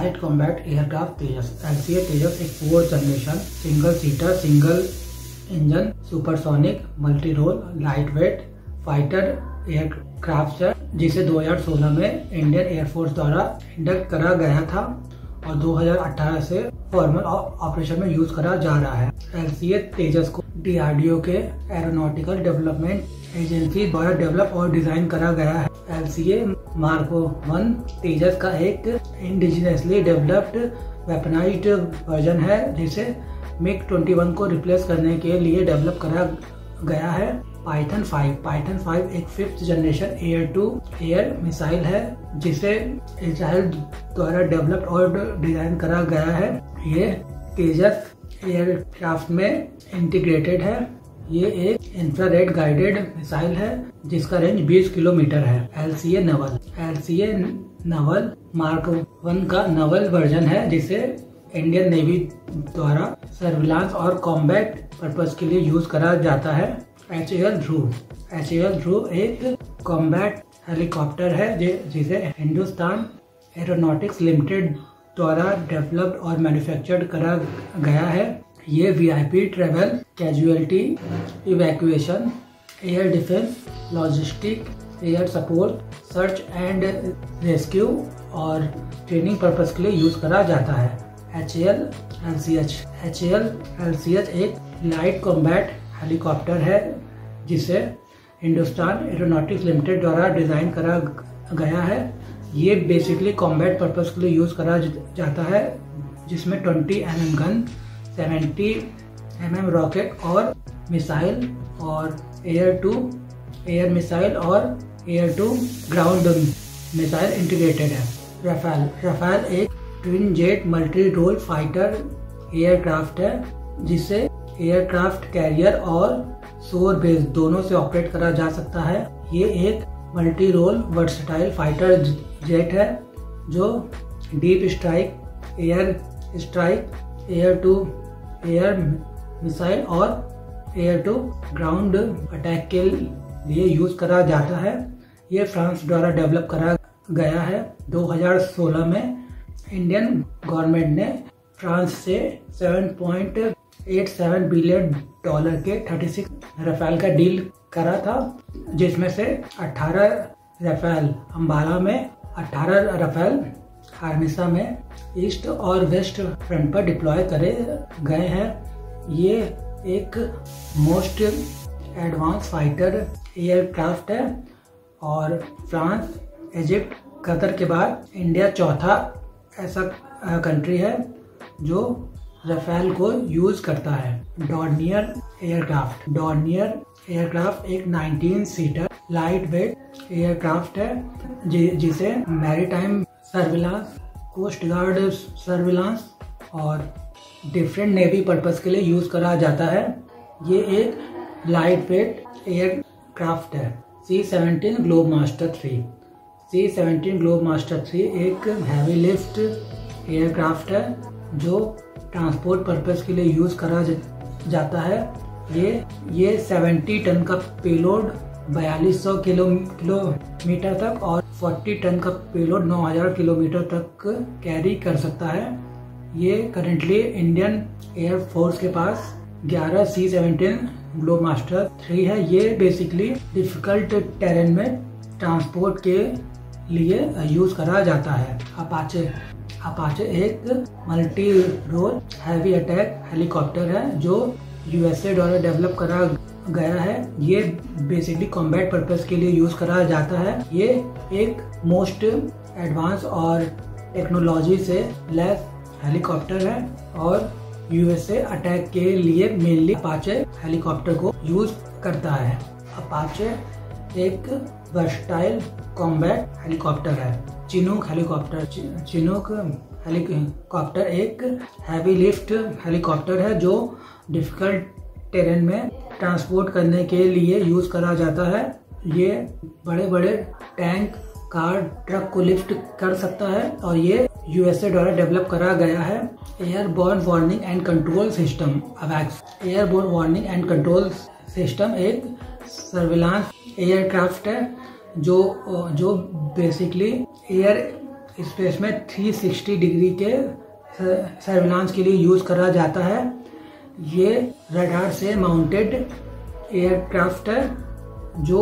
Light combat aircraft Tejas. LCA Tejas एक 4th generation single seater single engine supersonic multi role light weight fighter aircraft है, जिसे 2016 में Indian air force द्वारा induct करा गया था और 2018 से फॉर्मल ऑपरेशन में यूज करा जा रहा है। LCA तेजस को DRDO के एरोनॉटिकल डेवलपमेंट एजेंसी द्वारा डेवलप और डिजाइन करा गया है। LCA मार्क 1 तेजस का एक इंडिजिनसली डेवलप्ड वेपनाइज्ड वर्जन है, जिसे MiG-21 को रिप्लेस करने के लिए डेवलप करा गया है। पाइथन 5 एक 5th generation air to air missile है, जिसे इजराइल द्वारा डेवलप्ड और डिजाइन करा गया है। ये तेजस एयरक्राफ्ट में इंटीग्रेटेड है। ये एक इंफ्रारेड गाइडेड मिसाइल है जिसका रेंज 20 किलोमीटर है। LCA नवल मार्क 1 का नवल वर्जन है, जिसे इंडियन नेवी द्वारा सर्विलांस और कॉम्बैट पर्पस के लिए यूज करा जाता है। HAL ध्रुव एक कॉम्बैट हेलीकॉप्टर है जिसे हिंदुस्तान एरोनॉटिक्स लिमिटेड द्वारा डेवलप्ड और मैन्युफैक्चर्ड करा गया है। ये VIP travel, casualty evacuation, air defence, logistic, air support, search and rescue और ट्रेनिंग पर्पस के लिए यूज करा जाता है। HAL LCH एक लाइट कॉम्बैट हेलीकॉप्टर है, जिसे हिंदुस्तान एरोनॉटिक्स लिमिटेड द्वारा डिजाइन करा गया है। ये बेसिकली कॉम्बैट पर्पस के लिए यूज करा जाता है, जिसमें 20 mm गन, 70 mm रॉकेट और मिसाइल और एयर टू एयर मिसाइल और air to ground missile integrated है। रफाल एक twin jet multi role fighter aircraft है, जिसे एयरक्राफ्ट कैरियर और शोर बेस दोनों से ऑपरेट करा जा सकता है। ये एक multi role versatile fighter jet है, जो deep strike, air to air missile और एयर टू ग्राउंड अटैक के लिए यूज करा जाता है। ये फ्रांस द्वारा डेवलप करा गया है। 2016 में इंडियन गवर्नमेंट ने फ्रांस से $7.87 बिलियन के 36 रफाल का डील करा था, जिसमें से 18 रफाल अंबाला में, 18 रफाल हार्मिसा में ईस्ट और वेस्ट फ्रंट पर डिप्लॉय करे गए हैं। ये एक मोस्ट एडवांस फाइटर एयरक्राफ्ट है और फ्रांस, इजिप्ट, कतर के बाद इंडिया चौथा ऐसा कंट्री है जो रफाल को यूज करता है। डॉर्नियर एयरक्राफ्ट एक 19 सीटर लाइट वेट एयरक्राफ्ट है, जिसे maritime surveillance, coast guard surveillance और डिफरेंट नेवी पर्पस के लिए यूज करा जाता है। ये एक लाइट वेट एयरक्राफ्ट है। C-17 ग्लोबमास्टर 3 एक हैवी लिफ्ट एयरक्राफ्ट है, जो ट्रांसपोर्ट पर्पस के लिए यूज करा जाता है। ये 70 टन का पेलोड 4200 किलोमीटर तक और 40 टन का पेलोड 9000 किलोमीटर तक कैरी कर सकता है। ये करेंटली इंडियन एयरफोर्स के पास 11 C-17 ग्लोबमास्टर 3 है। ये बेसिकली डिफिकल्ट टेरेन में ट्रांसपोर्ट के लिए यूज करा जाता है। अपाचे एक multi role heavy attack helicopter है, जो USA द्वारा डेवलप करा गया है। ये बेसिकली कॉम्बैट पर्पस के लिए यूज करा जाता है। ये एक मोस्ट एडवांस और टेक्नोलॉजी से लैस हेलीकॉप्टर है और USA अटैक के लिए मेनली अपाचे हेलीकॉप्टर को यूज करता है। अपाचे एक वर्सटाइल कॉम्बैट हेलीकॉप्टर है। चिनूक हेलीकॉप्टर एक हैवी लिफ्ट हेलीकॉप्टर है, जो डिफिकल्ट टेरेन में ट्रांसपोर्ट करने के लिए यूज करा जाता है। ये बड़े बड़े टैंक, कार, ट्रक को लिफ्ट कर सकता है और ये USA द्वारा डेवलप करा गया है। Airborne warning and control system AWACS airborne warning and control system एक सर्विलांस एयरक्राफ्ट है, जो बेसिकली एयर स्पेस में 360 डिग्री के सर्विलांस के लिए यूज करा जाता है। ये रडार से माउंटेड एयरक्राफ्ट है जो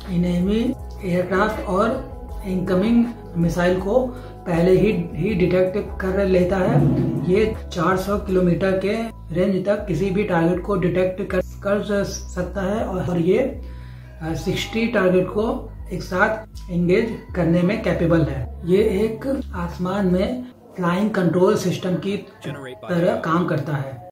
एनिमी एयरक्राफ्ट और इनकमिंग मिसाइल को पहले ही डिटेक्ट कर लेता है। ये 400 किलोमीटर के रेंज तक किसी भी टारगेट को डिटेक्ट कर सकता है और ये 60 टारगेट को एक साथ एंगेज करने में कैपेबल है। ये एक आसमान में फ्लाइंग कंट्रोल सिस्टम की तरह काम करता है।